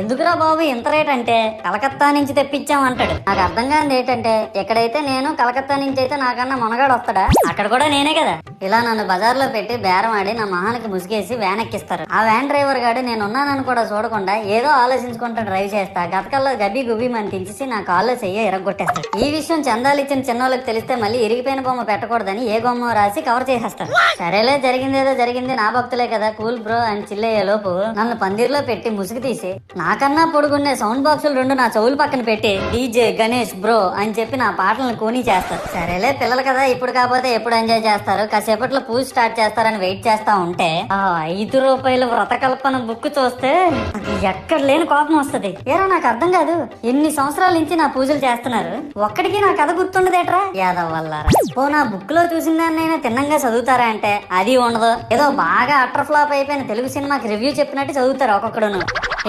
ఎందుకురా బాబు ఇంత రేట్ అంటే కలకత్తా నుంచి తెప్పించాం అంటాడు. నాకు అర్థం కానిది ఏంటంటే ఎక్కడైతే నేను కలకత్తా నుంచి అయితే నాకన్నా మునగాడు వస్తాడా, అక్కడ కూడా నేనే కదా. ఇలా నన్ను బజార్లో పెట్టి బేరం ఆడి నా మొహానికి ముసుగేసి వ్యాన్ ఎక్కిస్తారు. ఆ వ్యాన్ డ్రైవర్ గాడు నేను ఉన్నానని కూడా చూడకుండా ఏదో ఆలోచించుకుంటా డ్రైవ్ చేస్తా గతకల్లో గబి గుబి అని తెంచేసి నా కాల్లో చెయ్యి ఇరగొట్టేస్తాడు. ఈ విషయం చందాలు ఇచ్చిన చిన్నోళ్ళకి తెలిస్తే మళ్ళీ ఇరిగిపోయిన బొమ్మ పెట్టకూడదని ఏ బొమ్మ రాసి కవర్ చేసేస్తారు. సరేలే జరిగిందేదో జరిగింది, నా భక్తులే కదా కూల్ బ్రో అని చిల్లయ్యే లోపు నన్ను పందిర్లో పెట్టి ముసుగు తీసి నాకన్నా పొడుగున్నే సౌండ్ బాక్సులు 2 నా చెవులు పక్కన పెట్టి డీజే గణేష్ బ్రో అని చెప్పి నా పాటలను కూనీ చేస్తారు. సరేలే పిల్లలు కదా ఇప్పుడు కాకపోతే ఎప్పుడు ఎంజాయ్ చేస్తారు, కాసేపట్లో పూజ స్టార్ట్ చేస్తారని వెయిట్ చేస్తా ఉంటే ఆ 5 రూపాయల వ్రతకల్పన బుక్ చూస్తే అది ఎక్కడ లేని కోపం వస్తుంది. ఏరా నాకు అర్థం కాదు, ఎన్ని సంవత్సరాల నుంచి నా పూజలు చేస్తున్నారు, ఒక్కడికి నా కథ గుర్తుండదేట్రా యాదవ్ వల్లారా. ఓ నా బుక్ లో చూసిన దాన్నైనా తిన్నంగా చదువుతారా అంటే అది ఉండదు. ఏదో బాగా అటర్ ఫ్లాప్ అయిపోయిన తెలుగు సినిమాకి రివ్యూ చెప్పినట్టు చదువుతారు ఒక్కొక్కడును.